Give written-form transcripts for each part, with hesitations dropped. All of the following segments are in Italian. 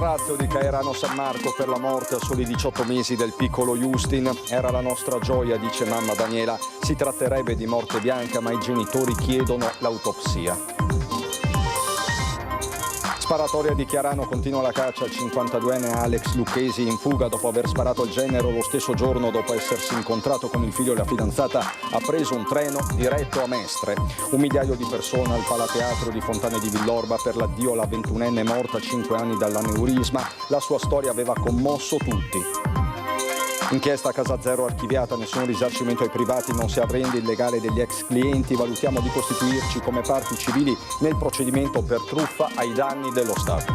strazio di Caerano San Marco per la morte a soli 18 mesi del piccolo Justin. Era la nostra gioia, dice mamma Daniela. Si tratterebbe di morte bianca, ma i genitori chiedono l'autopsia. Sparatoria di Chiarano, continua la caccia al 52enne Alex Lucchesi, in fuga dopo aver sparato al genero. Lo stesso giorno, dopo essersi incontrato con il figlio e la fidanzata, ha preso un treno diretto a Mestre. 1 migliaio di persone al Palateatro di Fontane di Villorba per l'addio alla 21enne morta a 5 anni dall'aneurisma. La sua storia aveva commosso tutti. Inchiesta a Casa Zero archiviata, nessun risarcimento ai privati, non si arrende il legale degli ex clienti. Valutiamo di costituirci come parti civili nel procedimento per truffa ai danni dello Stato.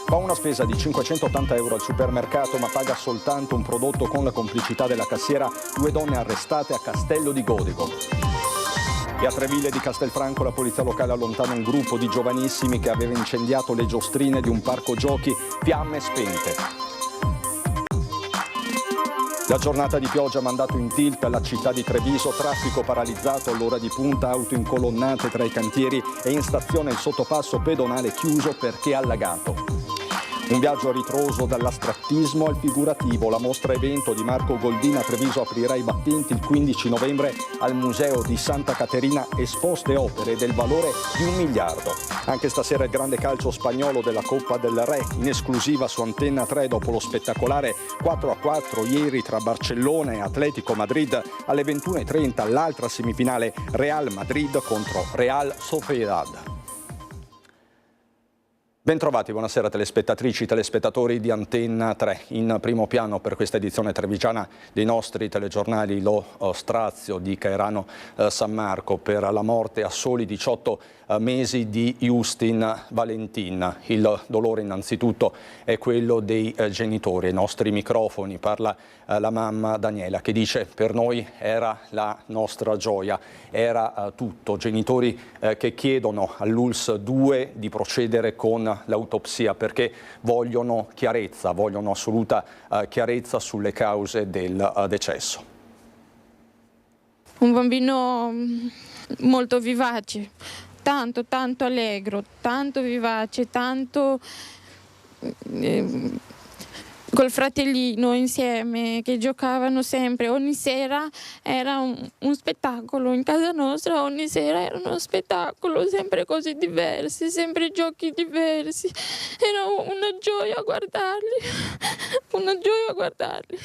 Fa una spesa di 580 euro al supermercato, ma paga soltanto un prodotto con la complicità della cassiera. 2 donne arrestate a Castello di Godigo. E a Treville di Castelfranco la polizia locale allontana un gruppo di giovanissimi che aveva incendiato le giostrine di un parco giochi, fiamme spente. La giornata di pioggia ha mandato in tilt la città di Treviso, traffico paralizzato all'ora di punta, auto incolonnate tra i cantieri e in stazione il sottopasso pedonale chiuso perché allagato. Un viaggio a ritroso dall'astrattismo al figurativo. La mostra evento di Marco Goldin a Treviso aprirà i battenti il 15 novembre al Museo di Santa Caterina, esposte opere del valore di 1 miliardo. Anche stasera il grande calcio spagnolo della Coppa del Re, in esclusiva su Antenna 3 dopo lo spettacolare 4-4 ieri tra Barcellona e Atletico Madrid. Alle 21:30 l'altra semifinale Real Madrid contro Real Sociedad. Bentrovati, buonasera telespettatrici, telespettatori di Antenna 3. In primo piano per questa edizione trevigiana dei nostri telegiornali lo strazio di Caerano San Marco per la morte a soli 18 mesi di Justin Valentin. Il dolore innanzitutto è quello dei genitori. Ai nostri microfoni parla la mamma Daniela che dice: per noi era la nostra gioia, era tutto. Genitori che chiedono all'ULSS 2 di procedere con l'autopsia perché vogliono chiarezza, vogliono assoluta chiarezza sulle cause del decesso. Un bambino molto vivace, tanto allegro, tanto vivace, tanto col fratellino insieme che giocavano sempre. Ogni sera era un spettacolo in casa nostra, ogni sera era uno spettacolo, sempre cose diverse, sempre giochi diversi. Era una gioia guardarli, una gioia guardarli.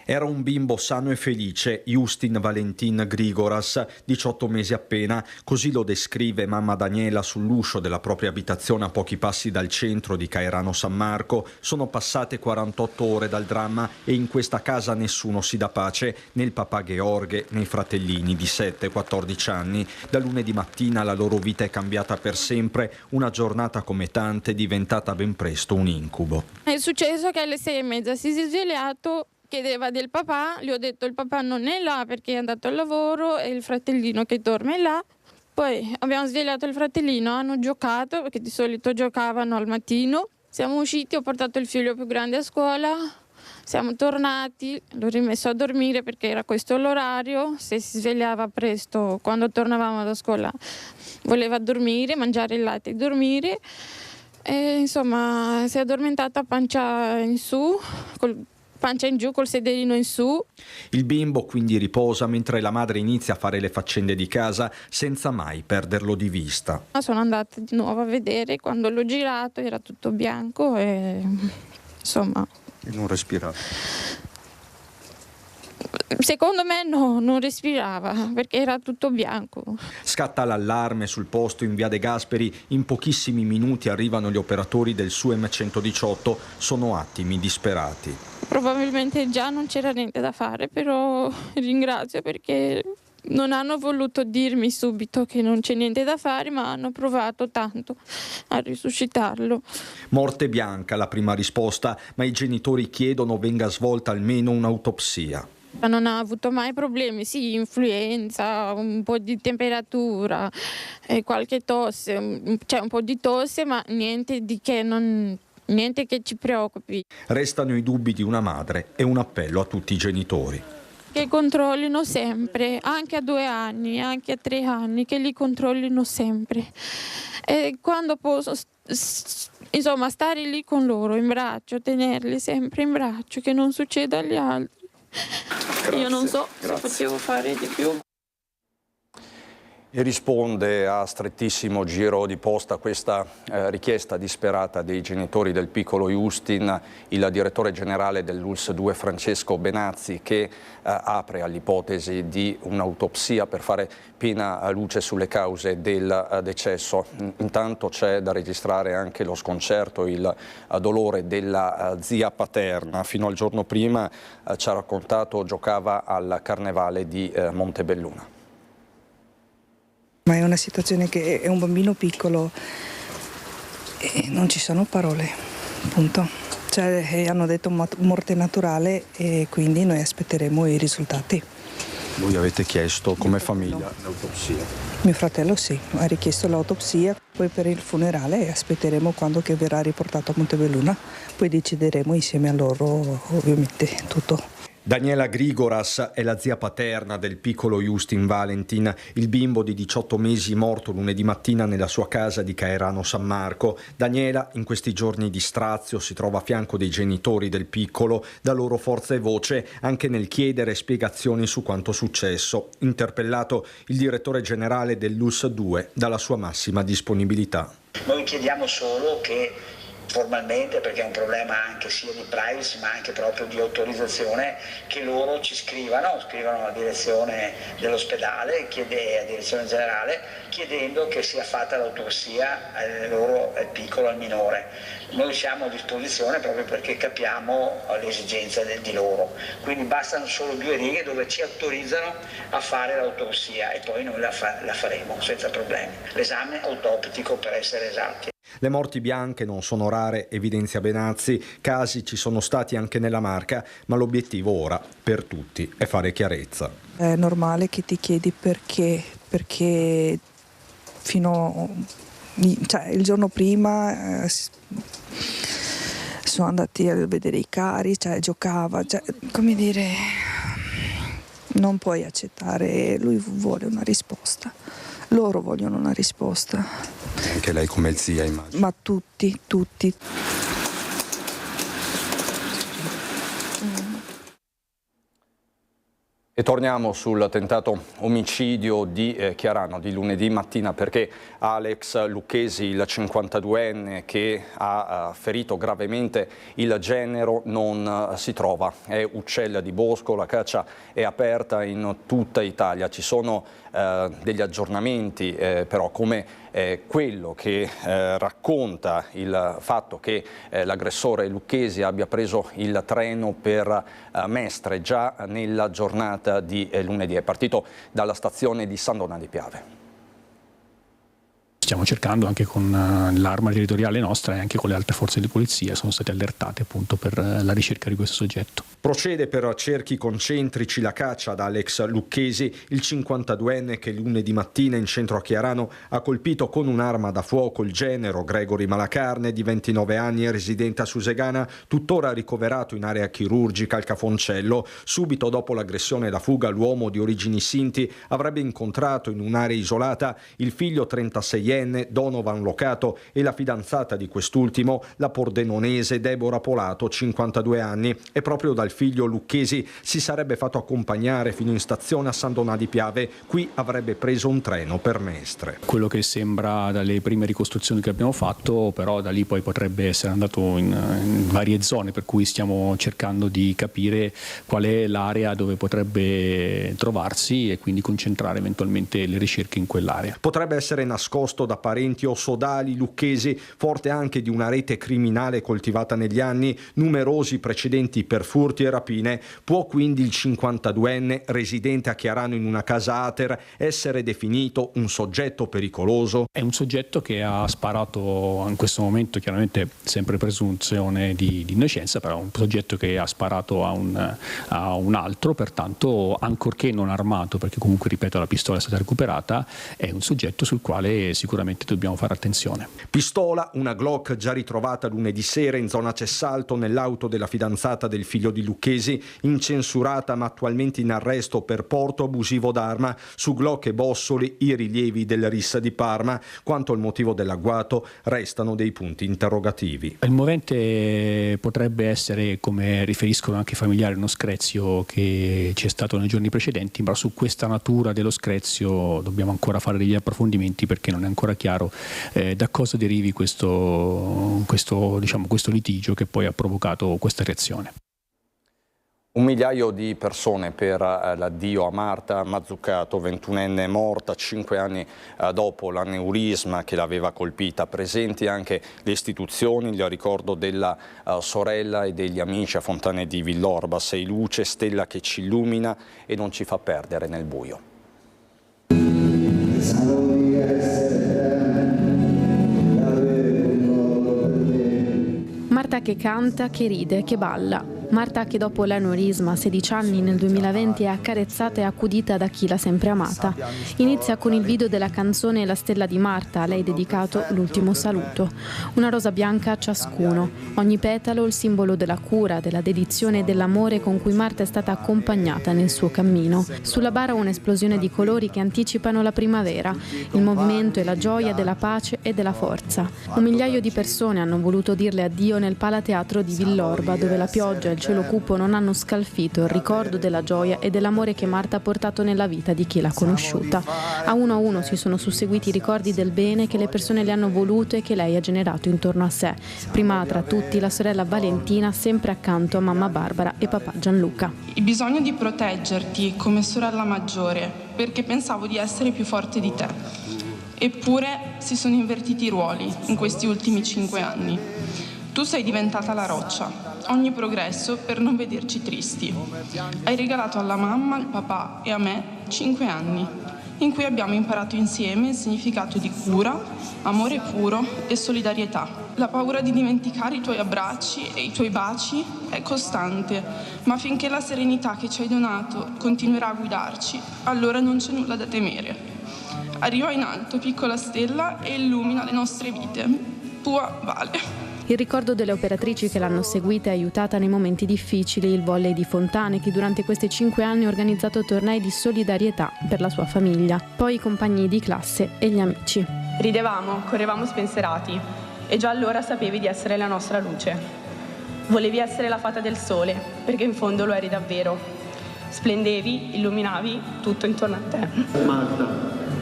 Era un bimbo sano e felice, Justin Valentin Grigoras, 18 mesi appena, così lo descrive mamma Daniela sull'uscio della propria abitazione a pochi passi dal centro di Caerano San Marco. Sono passate 48 ore dal dramma e in questa casa nessuno si dà pace, né il papà Gheorghe né i fratellini di 7 e 14 anni. Da lunedì mattina la loro vita è cambiata per sempre, una giornata come tante è diventata ben presto un incubo. È successo che alle 6:30 si è svegliato, chiedeva del papà, gli ho detto il papà non è là perché è andato al lavoro e il fratellino che dorme là. Poi abbiamo svegliato il fratellino, hanno giocato perché di solito giocavano al mattino. Siamo usciti, ho portato il figlio più grande a scuola, siamo tornati, l'ho rimesso a dormire perché era questo l'orario. Se si svegliava presto quando tornavamo da scuola voleva dormire, mangiare il latte e dormire. E, insomma, si è addormentata pancia in su, pancia in giù col sederino in su. Il bimbo quindi riposa mentre la madre inizia a fare le faccende di casa senza mai perderlo di vista. Sono andata di nuovo a vedere, quando l'ho girato era tutto bianco e insomma... E non respirava? Secondo me no, non respirava perché era tutto bianco. Scatta l'allarme sul posto in via De Gasperi. In pochissimi minuti arrivano gli operatori del SUEM 118. Sono attimi disperati. Probabilmente già non c'era niente da fare, però ringrazio perché non hanno voluto dirmi subito che non c'è niente da fare, ma hanno provato tanto a risuscitarlo. Morte bianca la prima risposta, ma i genitori chiedono venga svolta almeno un'autopsia. Non ha avuto mai problemi, sì, influenza, un po' di temperatura, qualche tosse, c'è un po' di tosse, ma niente di che niente che ci preoccupi. Restano i dubbi di una madre e un appello a tutti i genitori. Che controllino sempre, anche a 2 anni, anche a 3 anni, che li controllino sempre. E quando insomma, stare lì con loro in braccio, tenerli sempre in braccio, che non succeda agli altri. Grazie, io non so se potevo fare di più. E risponde a strettissimo giro di posta a questa richiesta disperata dei genitori del piccolo Justin il direttore generale dell'ULSS 2 Francesco Benazzi, che apre all'ipotesi di un'autopsia per fare piena luce sulle cause del decesso. Intanto c'è da registrare anche lo sconcerto, il dolore della zia paterna. Fino al giorno prima ci ha raccontato giocava al carnevale di Montebelluna. Ma è una situazione che è un bambino piccolo e non ci sono parole, punto. Cioè, hanno detto morte naturale e quindi noi aspetteremo i risultati. Voi avete chiesto come famiglia l'autopsia? Mio fratello sì, ha richiesto l'autopsia, poi per il funerale aspetteremo quando che verrà riportato a Montebelluna, poi decideremo insieme a loro ovviamente tutto. Daniela Grigoras è la zia paterna del piccolo Justin Valentin, il bimbo di 18 mesi morto lunedì mattina nella sua casa di Caerano San Marco. Daniela in questi giorni di strazio si trova a fianco dei genitori del piccolo, da loro forza e voce anche nel chiedere spiegazioni su quanto successo. Interpellato il direttore generale dell'ULSS 2 dalla sua massima disponibilità. Noi chiediamo solo che formalmente, perché è un problema anche sia di privacy ma anche proprio di autorizzazione, che loro ci scrivano alla direzione dell'ospedale, a direzione generale, chiedendo che sia fatta l'autopsia al piccolo, al minore. Noi siamo a disposizione proprio perché capiamo le esigenze di loro, quindi bastano solo 2 righe dove ci autorizzano a fare l'autopsia e poi noi la faremo senza problemi. L'esame autoptico, per essere esatti. Le morti bianche non sono rare, evidenzia Benazzi, casi ci sono stati anche nella Marca, ma l'obiettivo ora, per tutti, è fare chiarezza. È normale che ti chiedi perché il giorno prima sono andati a vedere i cari, giocava, come dire, non puoi accettare, lui vuole una risposta, loro vogliono una risposta. Anche lei come zia, immagino. Ma tutti. E torniamo sul tentato omicidio di Chiarano di lunedì mattina, perché Alex Lucchesi, il 52enne che ha ferito gravemente il genero, non si trova. È uccella di bosco, la caccia è aperta in tutta Italia. Ci sono degli aggiornamenti però, come quello che racconta il fatto che l'aggressore Lucchesi abbia preso il treno per Mestre già nella giornata di lunedì. È partito dalla stazione di San Donà di Piave. Stiamo cercando anche con l'arma territoriale nostra e anche con le altre forze di polizia, sono state allertate appunto per la ricerca di questo soggetto. Procede per cerchi concentrici la caccia ad Alex Lucchesi, il 52enne che lunedì mattina in centro a Chiarano ha colpito con un'arma da fuoco il genero Gregory Malacarne, di 29 anni, residente a Susegana, tuttora ricoverato in area chirurgica al Cafoncello. Subito dopo l'aggressione e la fuga, l'uomo di origini sinti avrebbe incontrato in un'area isolata il figlio 36enne Donovan Locato e la fidanzata di quest'ultimo, la pordenonese Deborah Polato, 52 anni, e proprio dal figlio Lucchesi si sarebbe fatto accompagnare fino in stazione a San Donà di Piave. Qui avrebbe preso un treno per Mestre. Quello che sembra dalle prime ricostruzioni che abbiamo fatto, però da lì poi potrebbe essere andato in varie zone, per cui stiamo cercando di capire qual è l'area dove potrebbe trovarsi e quindi concentrare eventualmente le ricerche in quell'area. Potrebbe essere nascosto da parenti o sodali Lucchesi, forte anche di una rete criminale coltivata negli anni, numerosi precedenti per furti e rapine. Può quindi il 52enne, residente a Chiarano in una casa Ater, essere definito un soggetto pericoloso? È un soggetto che ha sparato, in questo momento chiaramente sempre presunzione di innocenza, però un soggetto che ha sparato a un altro, pertanto ancorché non armato, perché comunque ripeto la pistola è stata recuperata, è un soggetto sul quale sicuramente sicuramente dobbiamo fare attenzione. Pistola, una Glock già ritrovata lunedì sera in zona Cessalto nell'auto della fidanzata del figlio di Lucchesi, incensurata ma attualmente in arresto per porto abusivo d'arma. Su Glock e bossoli i rilievi del RIS di Parma. Quanto al motivo dell'agguato restano dei punti interrogativi. Il movente potrebbe essere, come riferiscono anche i familiari, uno screzio che c'è stato nei giorni precedenti, ma su questa natura dello screzio dobbiamo ancora fare degli approfondimenti, perché non è ancora chiaro da cosa derivi questo litigio che poi ha provocato questa reazione. 1 migliaio di persone per l'addio a Marta Mazzucato, 21enne morta 5 anni dopo l'aneurisma che l'aveva colpita. Presenti anche le istituzioni, il ricordo della sorella e degli amici a Fontane di Villorba. Sei luce, stella che ci illumina e non ci fa perdere nel buio. Marta che canta, che ride, che balla. Marta che dopo l'aneurisma a 16 anni nel 2020 è accarezzata e accudita da chi l'ha sempre amata. Inizia con il video della canzone La stella di Marta, a lei dedicato l'ultimo saluto. Una rosa bianca a ciascuno, ogni petalo il simbolo della cura, della dedizione e dell'amore con cui Marta è stata accompagnata nel suo cammino. Sulla bara un'esplosione di colori che anticipano la primavera, il movimento e la gioia della pace e della forza. 1 migliaio di persone hanno voluto dirle addio nel Palateatro di Villorba, dove la pioggia e il cielo cupo non hanno scalfito il ricordo della gioia e dell'amore che Marta ha portato nella vita di chi l'ha conosciuta. A uno si sono susseguiti i ricordi del bene che le persone le hanno voluto e che lei ha generato intorno a sé. Prima tra tutti la sorella Valentina, sempre accanto a mamma Barbara e papà Gianluca. Il bisogno di proteggerti come sorella maggiore, perché pensavo di essere più forte di te. Eppure si sono invertiti i ruoli in questi ultimi 5 anni. Tu sei diventata la roccia, ogni progresso per non vederci tristi. Hai regalato alla mamma, al papà e a me 5 anni, in cui abbiamo imparato insieme il significato di cura, amore puro e solidarietà. La paura di dimenticare i tuoi abbracci e i tuoi baci è costante, ma finché la serenità che ci hai donato continuerà a guidarci, allora non c'è nulla da temere. Arriva in alto, piccola stella, e illumina le nostre vite. Tua Vale. Il ricordo delle operatrici che l'hanno seguita e aiutata nei momenti difficili, il volley di Fontane che durante questi 5 anni ha organizzato tornei di solidarietà per la sua famiglia, poi i compagni di classe e gli amici. Ridevamo, correvamo spensierati e già allora sapevi di essere la nostra luce. Volevi essere la fata del sole, perché in fondo lo eri davvero. Splendevi, illuminavi tutto intorno a te. Marta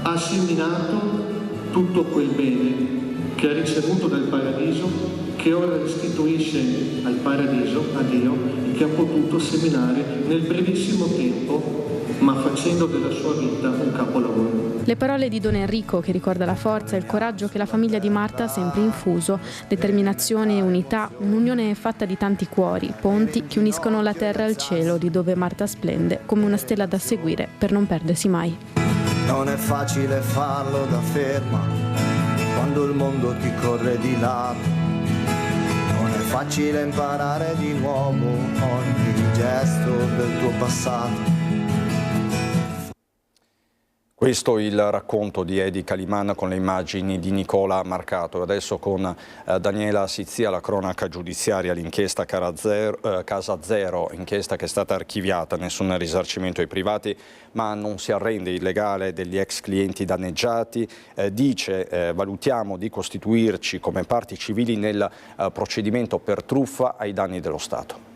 ha seminato tutto quel bene che ha ricevuto dal paradiso, che ora restituisce al paradiso, a Dio, e che ha potuto seminare nel brevissimo tempo, ma facendo della sua vita un capolavoro. Le parole di Don Enrico che ricorda la forza e il coraggio che la famiglia di Marta ha sempre infuso, determinazione e unità, un'unione fatta di tanti cuori, ponti che uniscono la terra al cielo, di dove Marta splende come una stella da seguire per non perdersi mai. Non è facile farlo da ferma quando il mondo ti corre di lato. Non è facile imparare di nuovo ogni gesto del tuo passato. Questo è il racconto di Edi Caliman con le immagini di Nicola Marcato. Adesso con Daniela Sizia, la cronaca giudiziaria, l'inchiesta Casa Zero, inchiesta che è stata archiviata, nessun risarcimento ai privati, ma non si arrende il legale degli ex clienti danneggiati. Dice valutiamo di costituirci come parti civili nel procedimento per truffa ai danni dello Stato.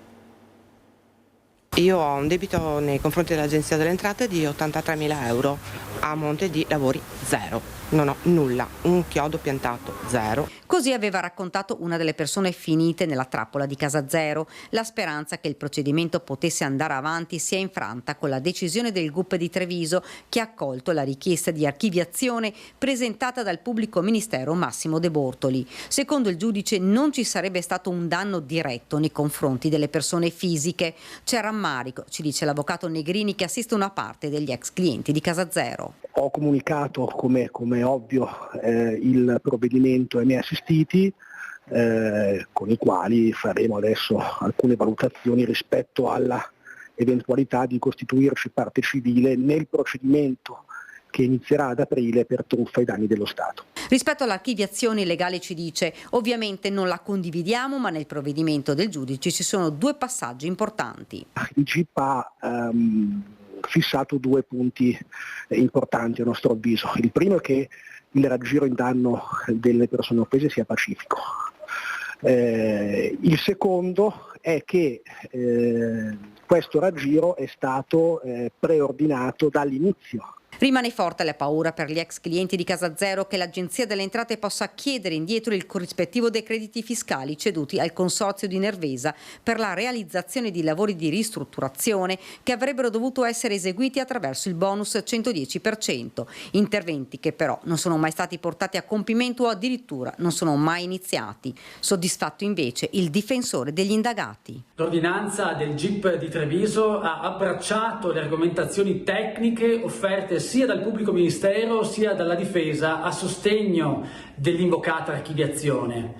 Io ho un debito nei confronti dell'Agenzia delle Entrate di 83.000 euro a monte di lavori zero. Non ho nulla, un chiodo piantato, zero. Così aveva raccontato una delle persone finite nella trappola di Casa Zero. La speranza che il procedimento potesse andare avanti si è infranta con la decisione del GUP di Treviso, che ha accolto la richiesta di archiviazione presentata dal pubblico ministero Massimo De Bortoli. Secondo il giudice non ci sarebbe stato un danno diretto nei confronti delle persone fisiche. C'è rammarico, ci dice l'avvocato Negrini, che assiste una parte degli ex clienti di Casa Zero. Ho comunicato, come ovvio, il provvedimento ai miei assistiti, con i quali faremo adesso alcune valutazioni rispetto alla eventualità di costituirci parte civile nel procedimento che inizierà ad aprile per truffa ai danni dello Stato. Rispetto all'archiviazione, il legale ci dice: ovviamente non la condividiamo, ma nel provvedimento del giudice ci sono 2 passaggi importanti. Il GIP ha fissato 2 punti importanti a nostro avviso. Il primo è che il raggiro in danno delle persone offese sia pacifico. Il secondo è che questo raggiro è stato preordinato dall'inizio. Rimane forte la paura per gli ex clienti di Casa Zero che l'Agenzia delle Entrate possa chiedere indietro il corrispettivo dei crediti fiscali ceduti al Consorzio di Nervesa per la realizzazione di lavori di ristrutturazione che avrebbero dovuto essere eseguiti attraverso il bonus 110%, interventi che però non sono mai stati portati a compimento o addirittura non sono mai iniziati. Soddisfatto invece il difensore degli indagati. L'ordinanza del GIP di Treviso ha abbracciato le argomentazioni tecniche offerte sia dal pubblico ministero sia dalla difesa a sostegno dell'invocata archiviazione.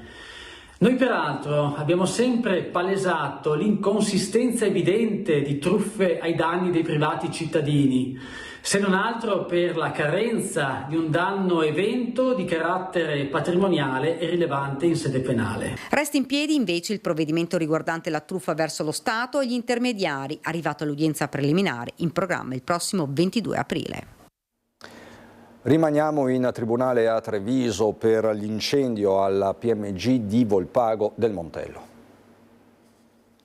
Noi peraltro abbiamo sempre palesato l'inconsistenza evidente di truffe ai danni dei privati cittadini, se non altro per la carenza di un danno evento di carattere patrimoniale e rilevante in sede penale. Resta in piedi invece il provvedimento riguardante la truffa verso lo Stato e gli intermediari, arrivato all'udienza preliminare in programma il prossimo 22 aprile. Rimaniamo in tribunale a Treviso per l'incendio alla PMG di Volpago del Montello.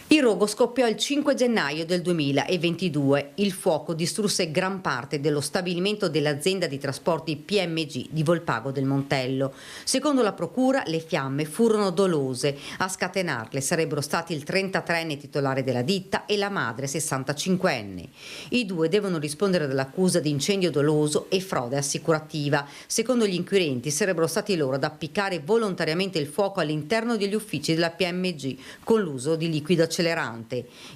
Il rogo scoppiò il 5 gennaio del 2022. Il fuoco distrusse gran parte dello stabilimento dell'azienda di trasporti PMG di Volpago del Montello. Secondo la procura, le fiamme furono dolose. A scatenarle sarebbero stati il 33enne titolare della ditta e la madre 65enne. I 2 devono rispondere dell'accusa di incendio doloso e frode assicurativa. Secondo gli inquirenti sarebbero stati loro ad appiccare volontariamente il fuoco all'interno degli uffici della PMG con l'uso di liquido accelerante.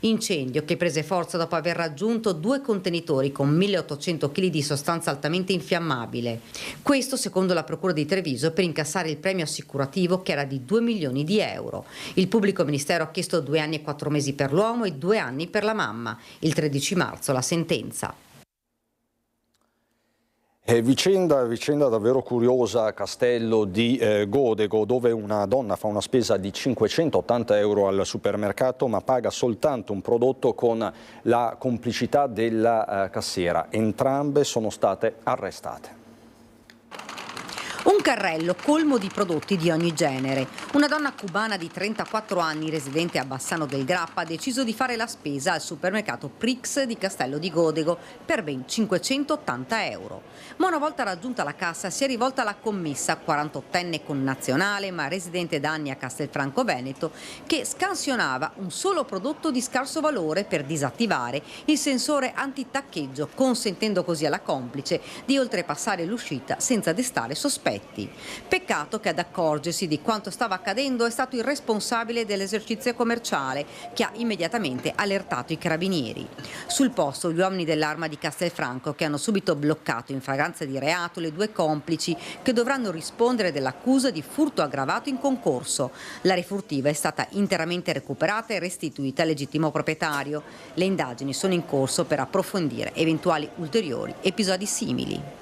Incendio che prese forza dopo aver raggiunto 2 contenitori con 1800 kg di sostanza altamente infiammabile. Questo secondo la Procura di Treviso per incassare il premio assicurativo che era di 2 milioni di euro. Il pubblico ministero ha chiesto 2 anni e 4 mesi per l'uomo e 2 anni per la mamma. Il 13 marzo la sentenza. Vicenda davvero curiosa a Castello di Godego, dove una donna fa una spesa di 580 euro al supermercato ma paga soltanto un prodotto con la complicità della cassiera. Entrambe sono state arrestate. Un carrello colmo di prodotti di ogni genere. Una donna cubana di 34 anni residente a Bassano del Grappa ha deciso di fare la spesa al supermercato Prix di Castello di Godego per ben 580 euro. Ma una volta raggiunta la cassa si è rivolta alla commessa, 48enne connazionale ma residente da anni a Castelfranco Veneto, che scansionava un solo prodotto di scarso valore per disattivare il sensore antitaccheggio, consentendo così alla complice di oltrepassare l'uscita senza destare sospetti. Peccato che ad accorgersi di quanto stava accadendo è stato il responsabile dell'esercizio commerciale, che ha immediatamente allertato i carabinieri. Sul posto gli uomini dell'Arma di Castelfranco, che hanno subito bloccato in flagranza di reato le 2 complici che dovranno rispondere dell'accusa di furto aggravato in concorso. La refurtiva è stata interamente recuperata e restituita al legittimo proprietario. Le indagini sono in corso per approfondire eventuali ulteriori episodi simili.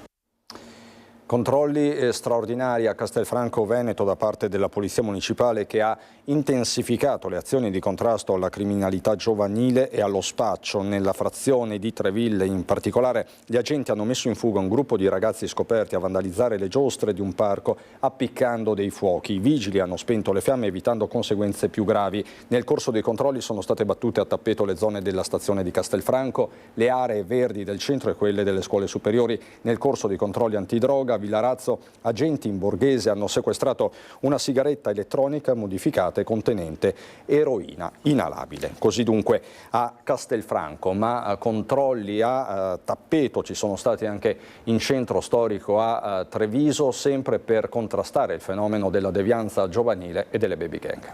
Controlli straordinari a Castelfranco Veneto da parte della Polizia Municipale, che ha intensificato le azioni di contrasto alla criminalità giovanile e allo spaccio nella frazione di Treville. In particolare gli agenti hanno messo in fuga un gruppo di ragazzi scoperti a vandalizzare le giostre di un parco appiccando dei fuochi. I vigili hanno spento le fiamme evitando conseguenze più gravi. Nel corso dei controlli sono state battute a tappeto le zone della stazione di Castelfranco, le aree verdi del centro e quelle delle scuole superiori. Nel corso dei controlli antidroga a Villarazzo, agenti in Borghese hanno sequestrato una sigaretta elettronica modificata e contenente eroina inalabile. Così dunque a Castelfranco, ma controlli a tappeto ci sono stati anche in centro storico a Treviso, sempre per contrastare il fenomeno della devianza giovanile e delle baby gang.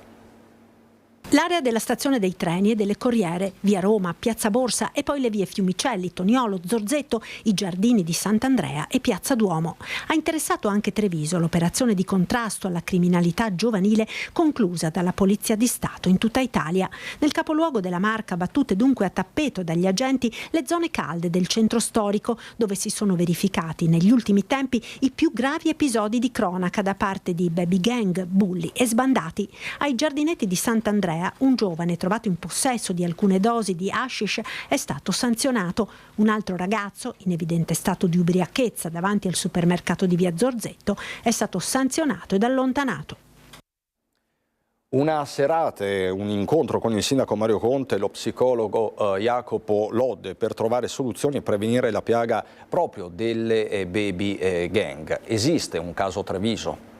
L'area della stazione dei treni e delle corriere, via Roma, piazza Borsa e poi le vie Fiumicelli, Toniolo, Zorzetto, i giardini di Sant'Andrea e piazza Duomo. Ha interessato anche Treviso l'operazione di contrasto alla criminalità giovanile conclusa dalla Polizia di Stato in tutta Italia. Nel capoluogo della Marca, battute dunque a tappeto dagli agenti le zone calde del centro storico, dove si sono verificati negli ultimi tempi i più gravi episodi di cronaca da parte di baby gang, bulli e sbandati. Ai giardinetti di Sant'Andrea un giovane trovato in possesso di alcune dosi di hashish è stato sanzionato. Un altro ragazzo, in evidente stato di ubriachezza davanti al supermercato di via Zorzetto, è stato sanzionato ed allontanato. Una serata, un incontro con il sindaco Mario Conte e lo psicologo Jacopo Lodde per trovare soluzioni e prevenire la piaga proprio delle baby gang. Esiste un caso Treviso?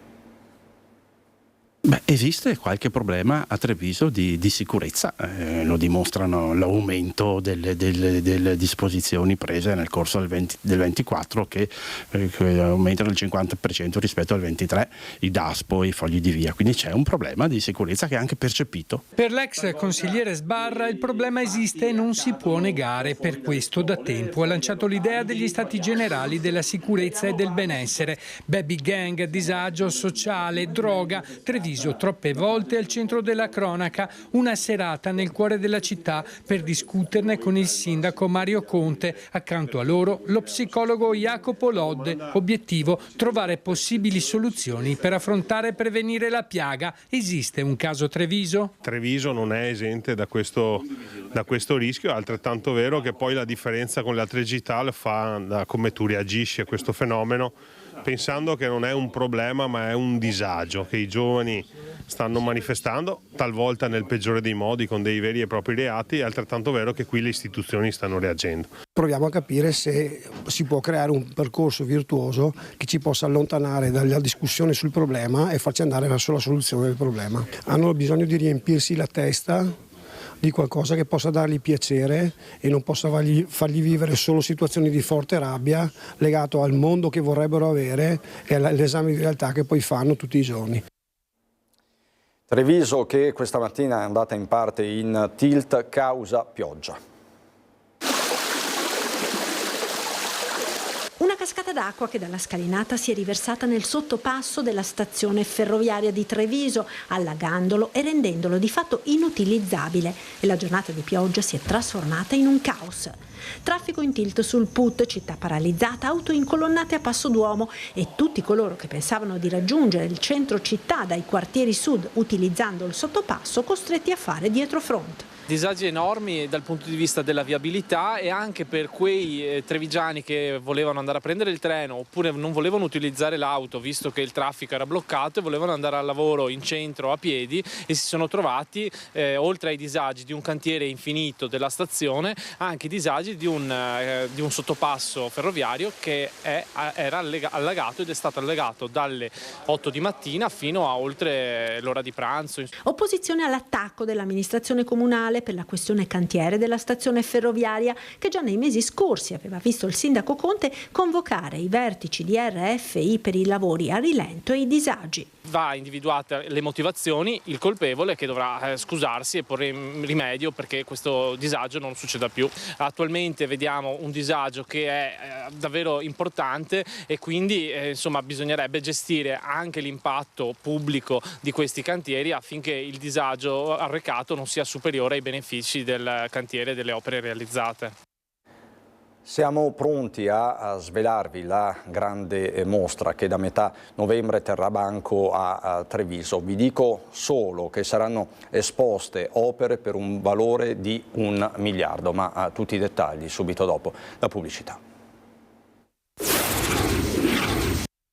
Beh, esiste qualche problema a Treviso di sicurezza, lo dimostrano l'aumento delle disposizioni prese nel corso del 24 che aumentano il 50% rispetto al 23, i DASPO e i fogli di via, quindi c'è un problema di sicurezza che è anche percepito. Per l'ex consigliere Sbarra il problema esiste e non si può negare, per questo da tempo ha lanciato l'idea degli stati generali della sicurezza e del benessere, baby gang, disagio sociale, droga. Treviso troppe volte al centro della cronaca, una serata nel cuore della città per discuterne con il sindaco Mario Conte, accanto a loro lo psicologo Jacopo Lodde. Obiettivo: trovare possibili soluzioni per affrontare e prevenire la piaga. Esiste un caso Treviso? Treviso non è esente da questo rischio, è altrettanto vero che poi la differenza con le altre città lo fa da come tu reagisci a questo fenomeno, pensando che non è un problema ma è un disagio che i giovani stanno manifestando, talvolta nel peggiore dei modi con dei veri e propri reati. È altrettanto vero che qui le istituzioni stanno reagendo. Proviamo a capire se si può creare un percorso virtuoso che ci possa allontanare dalla discussione sul problema e farci andare verso la soluzione del problema. Hanno bisogno di riempirsi la testa di qualcosa che possa dargli piacere e non possa fargli vivere solo situazioni di forte rabbia legato al mondo che vorrebbero avere e all'esame di realtà che poi fanno tutti i giorni. Treviso che questa mattina è andata in parte in tilt causa pioggia. Una cascata d'acqua che dalla scalinata si è riversata nel sottopasso della stazione ferroviaria di Treviso, allagandolo e rendendolo di fatto inutilizzabile, e la giornata di pioggia si è trasformata in un caos. Traffico in tilt sul Put, città paralizzata, auto incolonnate a Passo Duomo e tutti coloro che pensavano di raggiungere il centro città dai quartieri sud utilizzando il sottopasso costretti a fare dietrofront. Disagi enormi dal punto di vista della viabilità e anche per quei trevigiani che volevano andare a prendere il treno oppure non volevano utilizzare l'auto visto che il traffico era bloccato e volevano andare al lavoro in centro a piedi e si sono trovati, oltre ai disagi di un cantiere infinito della stazione, anche i disagi di un sottopasso ferroviario che era allagato ed è stato allagato dalle 8 di mattina fino a oltre l'ora di pranzo. Opposizione all'attacco dell'amministrazione comunale per la questione cantiere della stazione ferroviaria, che già nei mesi scorsi aveva visto il sindaco Conte convocare i vertici di RFI per i lavori a rilento e i disagi. Va individuate le motivazioni, il colpevole che dovrà scusarsi e porre rimedio perché questo disagio non succeda più. Attualmente vediamo un disagio che è davvero importante e quindi bisognerebbe gestire anche l'impatto pubblico di questi cantieri affinché il disagio arrecato non sia superiore ai benefici del cantiere e delle opere realizzate. Siamo pronti a svelarvi la grande mostra che da metà novembre terrà banco a Treviso. Vi dico solo che saranno esposte opere per un valore di 1 miliardo, ma tutti i dettagli subito dopo la pubblicità.